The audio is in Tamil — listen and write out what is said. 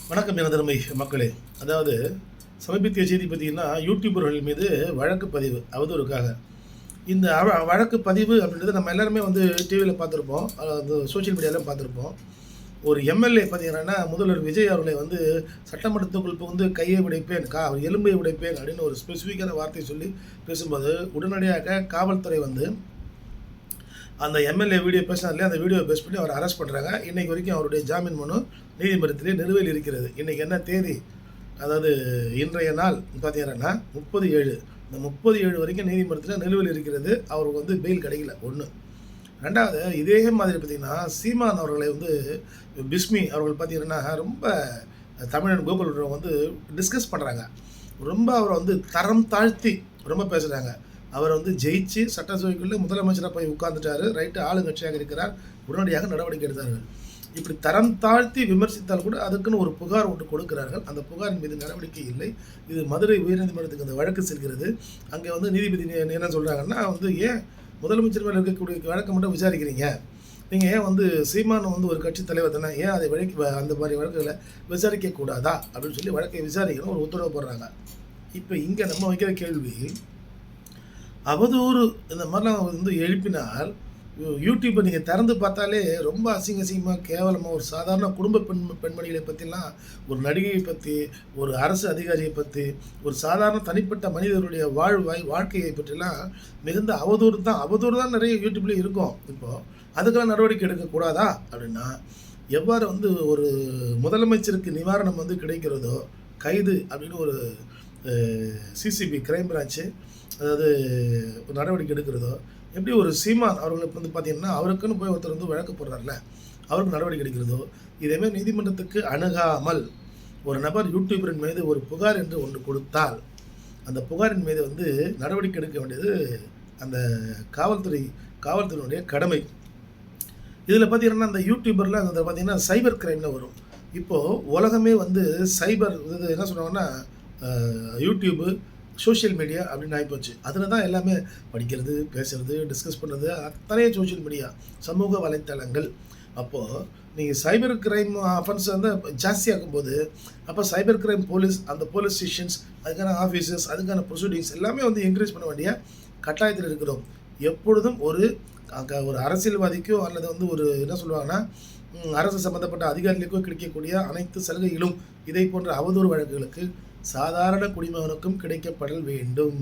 வணக்கம் எனதருமை மக்களே. அதாவது சமீபத்திய செய்தி பார்த்தீங்கன்னா, யூடியூபர்கள் மீது வழக்கு பதிவு அவதூறுக்காக. இந்த வழக்கு பதிவு அப்படின்றது நம்ம எல்லாருமே வந்து டிவியில் பார்த்துருப்போம், அது சோஷியல் மீடியாவிலும் பார்த்துருப்போம். ஒரு எம்எல்ஏ பார்த்தீங்கன்னா, முதல்வர் விஜய் அவர்களை வந்து சட்டமன்றத்துக்குள் புகுந்து கையை உடைப்பேன், எலும்பை உடைப்பேன் அப்படின்னு ஒரு ஸ்பெசிஃபிக்கான வார்த்தை சொல்லி பேசும்போது, உடனடியாக காவல்துறை வந்து அந்த எம்எல்ஏ வீடியோ பேசினார்லையே அந்த வீடியோ பேஸ் பண்ணி அவர் அரெஸ்ட் பண்ணுறாங்க. இன்றைக்கு வரைக்கும் அவருடைய ஜாமீன் மனு நீதிமன்றத்திலே நிலுவையில் இருக்கிறது. இன்றைக்கி என்ன தேதி? அதாவது இன்றைய நாள் பார்த்தீங்கன்னா 30/7. இந்த 30/7 வரைக்கும் நீதிமன்றத்தில் நிலுவையில் இருக்கிறது. அவருக்கு வந்து பெயில் கிடைக்கல. ஒன்று. ரெண்டாவது, இதே மாதிரி பார்த்திங்கன்னா சீமான் அவர்களை வந்து பிஸ்மி அவர்கள் பார்த்திங்கன்னா ரொம்ப தமிழன் கோகுல் வந்து டிஸ்கஸ் பண்ணுறாங்க. ரொம்ப அவரை வந்து தரம் தாழ்த்தி ரொம்ப பேசுகிறாங்க. அவர் வந்து ஜெயிச்சு சட்டசபைக்குள்ளே முதலமைச்சராக போய் உட்கார்ந்துட்டாரு. ரைட்டு, ஆளுங்கட்சியாக இருக்கிறார். உடனடியாக நடவடிக்கை எடுத்தார்கள். இப்படி தரம் தாழ்த்தி விமர்சித்தால் கூட அதுக்குன்னு ஒரு புகார் ஒன்று கொடுக்கிறார்கள். அந்த புகாரின் மீது நடவடிக்கை இல்லை. இது மதுரை உயர்நீதிமன்றத்துக்கு அந்த வழக்கு செல்கிறது. அங்கே வந்து நீதிபதி என்ன சொல்கிறாங்கன்னா வந்து, ஏன் முதலமைச்சர் மேலே இருக்கக்கூடிய வழக்கை மட்டும் விசாரிக்கிறீங்க? நீங்கள் ஏன் வந்து சீமான் வந்து ஒரு கட்சி தலைவர் தானே, ஏன் அதை அந்த மாதிரி வழக்குகளை விசாரிக்கக்கூடாதா அப்படின்னு சொல்லி வழக்கை விசாரிக்கணும் ஒரு உத்தரவு போடுறாங்க. இப்போ இங்கே நம்ம வைக்கிற கேள்வி, அவதூறு இந்த மாதிரிலாம் வந்து எழுப்பினால் யூடியூப்பை நீங்கள் திறந்து பார்த்தாலே ரொம்ப அசிங்கமாக கேவலமாக ஒரு சாதாரண குடும்ப பெண்மணிகளை பற்றிலாம், ஒரு நடிகையை பற்றி, ஒரு அரசு அதிகாரியை பற்றி, ஒரு சாதாரண தனிப்பட்ட மனிதர்களுடைய வாழ்க்கையை பற்றிலாம் மிகுந்த அவதூறு தான் நிறைய யூடியூப்லேயும் இருக்கும். இப்போது அதுக்கெல்லாம் நடவடிக்கை எடுக்கக்கூடாதா அப்படின்னா, எவ்வாறு வந்து ஒரு முதலமைச்சருக்கு நிவாரணம் வந்து கிடைக்கிறதோ, கைது அப்படின்னு ஒரு சிசிபி கிரைம் பிரான்ச்சு அதாவது ஒரு நடவடிக்கை எடுக்கிறதோ, எப்படி ஒரு சீமான் அவர்களுக்கு வந்து பார்த்திங்கன்னா அவருக்குன்னு போய் ஒருத்தர் வந்து வழக்கு போடுறாருல, அவருக்கு நடவடிக்கை எடுக்கிறதோ, இதேமாதிரி நீதிமன்றத்துக்கு அணுகாமல் ஒரு நபர் யூடியூபரின் மீது ஒரு புகார் என்று ஒன்று கொடுத்தால், அந்த புகாரின் மீது வந்து நடவடிக்கை எடுக்க வேண்டியது அந்த காவல்துறையினுடைய கடமை. இதில் பார்த்திங்கன்னா அந்த யூடியூபரில் அந்த பார்த்திங்கன்னா சைபர் கிரைமில் வரும். இப்போது உலகமே வந்து சைபர் இது என்ன சொல்லுவாங்கன்னா, யூடியூபு சோஷியல் மீடியா அப்படின்னு ஆகிப்போச்சு. அதில் தான் எல்லாமே படிக்கிறது, பேசுகிறது, டிஸ்கஸ் பண்ணுறது அத்தனையே சோஷியல் மீடியா, சமூக வலைத்தளங்கள். அப்போது நீங்கள் சைபர் கிரைம் அஃபென்ஸ் வந்து ஜாஸ்தியாக்கும் போது, அப்போ சைபர் கிரைம் போலீஸ், அந்த போலீஸ் ஸ்டேஷன்ஸ், அதுக்கான ஆஃபீஸர்ஸ், அதுக்கான ப்ரொசீடிங்ஸ் எல்லாமே வந்து என்கரேஜ் பண்ண வேண்டிய கட்டாயத்தில் இருக்கிறோம். எப்பொழுதும் ஒரு அரசியல்வாதிக்கோ அல்லது வந்து ஒரு என்ன சொல்லுவாங்கன்னா, அரசு சம்பந்தப்பட்ட அதிகாரிகளுக்கோ கிடைக்கக்கூடிய அனைத்து சலுகைகளும் இதை போன்ற அவதூறு வழக்குகளுக்கு சாதாரண குடிமகனுக்கும் கிடைக்கப்படல் வேண்டும்.